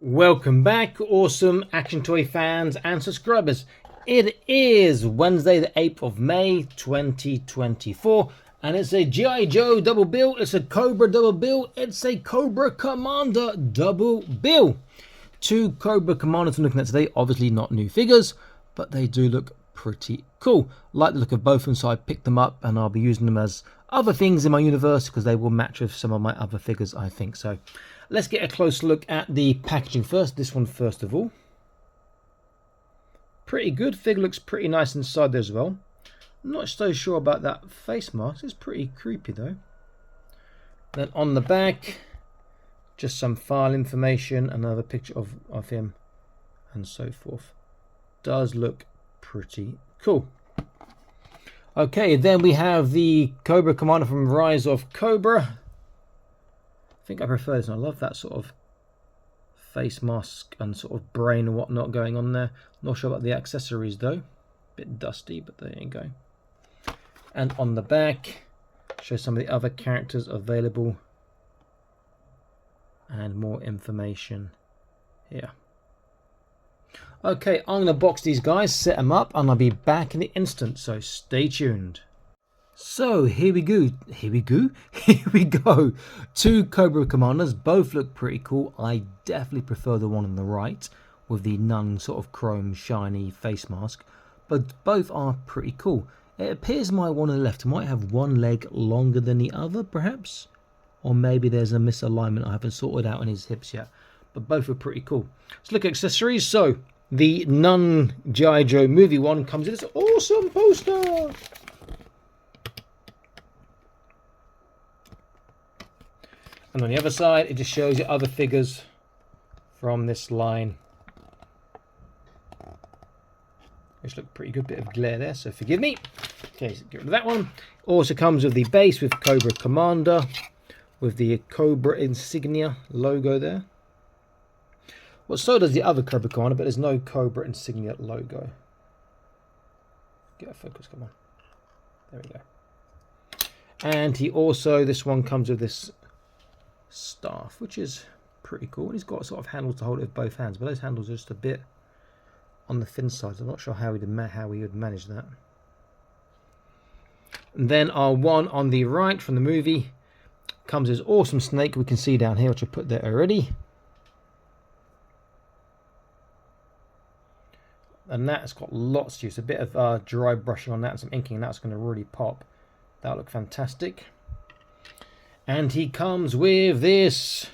Welcome back, awesome action toy fans and subscribers. It is Wednesday the 8th of May 2024 and it's a G.I. Joe double bill, it's a Cobra double bill, it's a Cobra Commander double bill. Two Cobra Commanders I'm looking at today, obviously not new figures, but they do look pretty cool. Like the look of both of them, so I picked them up and I'll be using them as other things in my universe because they will match with some of my other figures, I think. So let's get a close look at the packaging first. This one first of all. Pretty good. Figure looks pretty nice inside there as well. I'm not so sure about that face mask. It's pretty creepy though. Then on the back, just some file information, another picture of him and so forth. Does look pretty cool. Okay, then we have the Cobra Commander from Rise of Cobra. I think I prefer this. I love that sort of face mask and sort of brain and whatnot going on there. Not sure about the accessories though. Bit dusty, but there you go. And on the back, show some of the other characters available. And more information here. Okay, I'm going to box these guys, set them up, and I'll be back in an instant, so stay tuned. So here we go. Two Cobra Commanders, both look pretty cool. I definitely prefer the one on the right with the nun sort of chrome shiny face mask, but both are pretty cool. It appears my one on the left might have one leg longer than the other, perhaps, or maybe there's a misalignment I haven't sorted out on his hips yet, but both are pretty cool. Let's look at accessories. So the nun G.I.Joe movie one comes in this awesome poster. And on the other side, it just shows you other figures from this line, which look pretty good. Bit of glare there, so forgive me. Okay, so get rid of that one. Also comes with the base with Cobra Commander, with the Cobra insignia logo there. Well, so does the other Cobra Commander, but there's no Cobra insignia logo. Get a focus, come on. There we go. And he also, this one comes with this staff, which is pretty cool. He's got sort of handles to hold it with both hands, but those handles are just a bit on the thin side. I'm not sure how he would manage that. And then our one on the right from the movie comes as awesome snake we can see down here, which I put there already. And that's got lots to use. A bit of dry brushing on that and some inking, and that's going to really pop. That'll look fantastic. And he comes with this.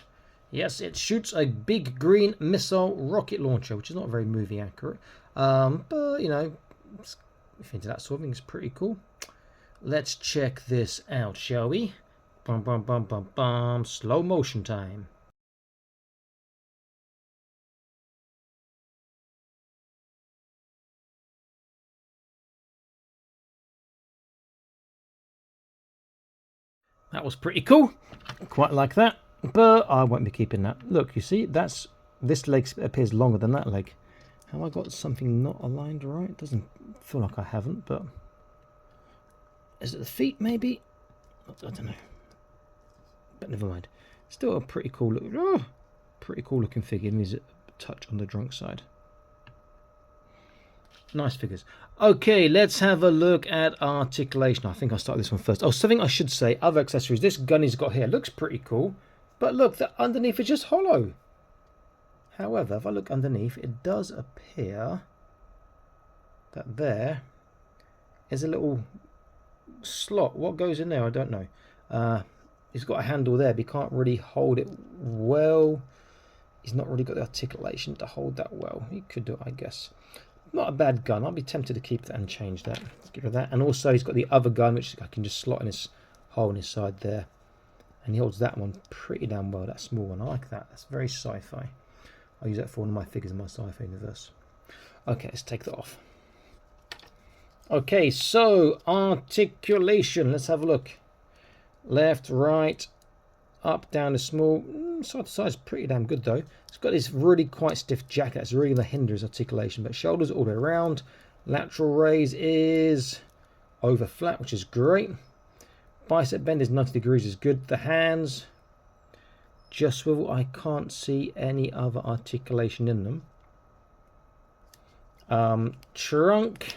Yes, it shoots a big green missile rocket launcher, which is not very movie accurate. But, you know, if you're into that sort of thing, it's pretty cool. Let's check this out, shall we? Bum, bum, bum, bum, bum. Slow motion time. That was pretty cool. Quite like that. But I won't be keeping that. Look, you see, this leg appears longer than that leg. Have I got something not aligned right? It doesn't feel like I haven't, but is it the feet maybe? I don't know. But never mind. Still a pretty cool look. Oh, pretty cool looking figure. Needs a touch on the drunk side. Nice figures. Okay, let's have a look at articulation. I think I'll start this one first. Oh, something I should say, other accessories. This gun he's got here looks pretty cool. But look, that underneath is just hollow. However, if I look underneath, it does appear that there is a little slot. What goes in there, I don't know. He's got a handle there, but he can't really hold it well. He's not really got the articulation to hold that well. He could do it, I guess. Not a bad gun. I'll be tempted to keep that and change that. Let's get rid of that. And also he's got the other gun, which I can just slot in his hole in his side there. And he holds that one pretty damn well, that small one. I like that. That's very sci-fi. I'll use that for one of my figures in my sci-fi universe. Okay, let's take that off. Okay, so articulation. Let's have a look. Left, right, up, down is small. Side to side is pretty damn good though. It's got this really quite stiff jacket. That's really going to hinder his articulation. But shoulders all the way around. Lateral raise is over flat, which is great. Bicep bend is 90 degrees is good. The hands just swivel. I can't see any other articulation in them. Trunk,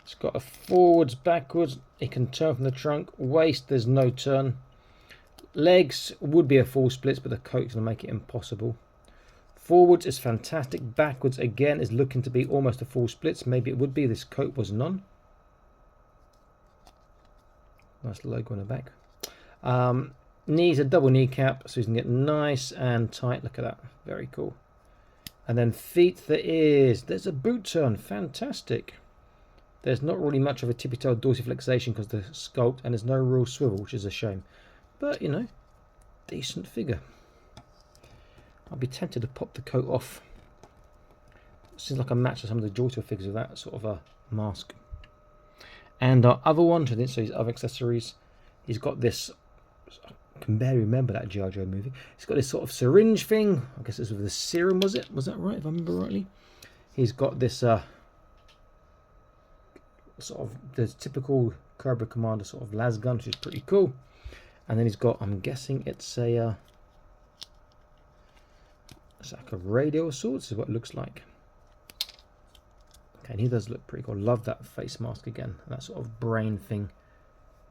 it's got a forwards, backwards, it can turn from the trunk. Waist, there's no turn. Legs would be a full splits, but the coat's going to make it impossible. Forwards is fantastic. Backwards again is looking to be almost a full splits. Maybe it would be. This coat was none. Nice logo on the back. Knees, a double kneecap, so you can get nice and tight. Look at that. Very cool. And then feet, there's a boot turn. Fantastic. There's not really much of a tippy toe dorsiflexation because the sculpt, and there's no real swivel, which is a shame. But, you know, decent figure. I'd be tempted to pop the coat off. Seems like a match to some of the G.I.Joe figures with that sort of a mask. And our other one, so his other accessories, he's got this, I can barely remember that G.I.Joe movie. He's got this sort of syringe thing. I guess it's with the serum, was it? Was that right, if I remember rightly? He's got this sort of the typical Cobra Commander sort of las gun, which is pretty cool. And then he's got, I'm guessing it's a it's like a radio of sorts, is what it looks like. Okay, and he does look pretty cool. Love that face mask again. That sort of brain thing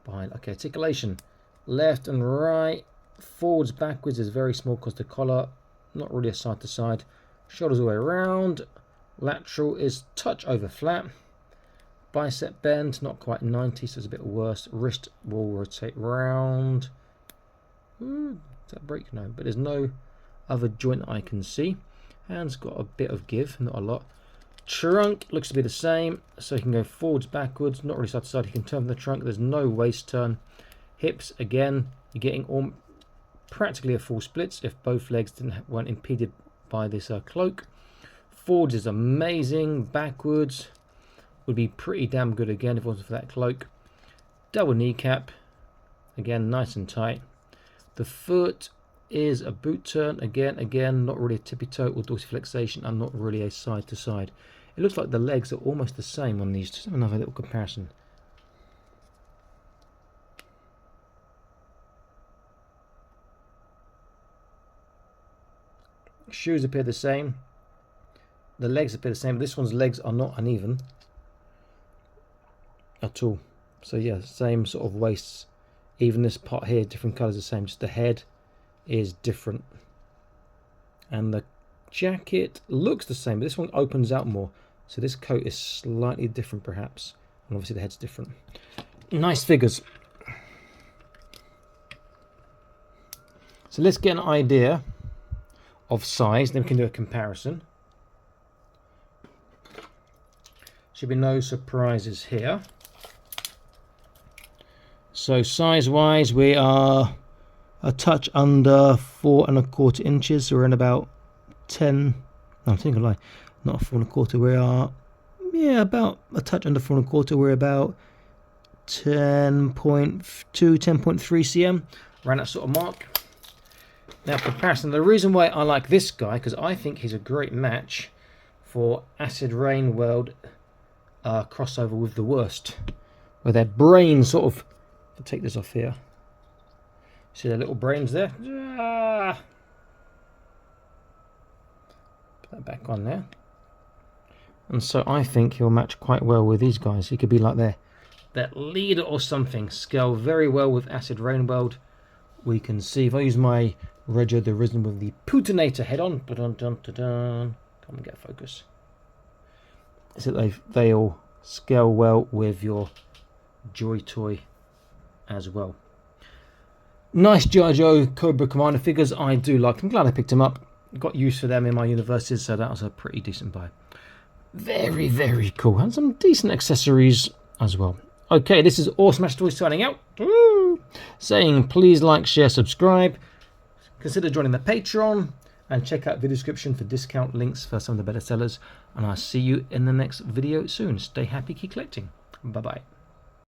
behind. Okay, articulation. Left and right. Forwards, backwards is very small because the collar, not really a side to side. Shoulders all the way around. Lateral is touch over flat. Bicep bend, not quite 90, so it's a bit worse. Wrist will rotate round. Does that break? No, but there's no other joint I can see. Hands got a bit of give, not a lot. Trunk looks to be the same, so he can go forwards, backwards, not really side to side. He can turn the trunk. There's no waist turn. Hips, again, you're getting practically a full splits if both legs weren't impeded by this cloak. Forwards is amazing. Backwards would be pretty damn good again if it wasn't for that cloak. Double kneecap, again, nice and tight. The foot is a boot turn, again, not really a tippy toe or dorsiflexation, and not really a side to side. It looks like the legs are almost the same on these. Just have another little comparison. Shoes appear the same. The legs appear the same. This one's legs are not uneven at all. So yeah, same sort of waists. Even this part here, different colours, the same. Just the head is different. And the jacket looks the same, but this one opens out more. So this coat is slightly different perhaps. And obviously the head's different. Nice figures. So let's get an idea of size, then we can do a comparison. Should be no surprises here. So size wise, we are a touch under 4 1/4 inches. So we're in about 10. No, I'm thinking a lie. Not 4 1/4. We are, yeah, about a touch under 4 1/4. We're about 10.2, 10.3 cm. Around that sort of mark. Now, comparison. The reason why I like this guy, because I think he's a great match for Acid Rain World crossover with the Worst, where their brains sort of. I'll take this off here. See their little brains there? Put that back on there. And so I think he'll match quite well with these guys. He could be like their leader or something. Scale very well with Acid Rain World. We can see if I use my Reggio the Risen with the Putinator head on. Come and get focus. So they all scale well with your Joy Toy as well. Nice G.I.Joe Cobra Commander figures. I do like them. Glad I picked them up. Got use for them in my universities, so that was a pretty decent buy. Very, very cool. And some decent accessories as well. Okay, this is Awesome Match Toys signing out. Woo! Saying please like, share, subscribe. Consider joining the Patreon. And check out the description for discount links for some of the better sellers. And I'll see you in the next video soon. Stay happy, keep collecting. Bye-bye.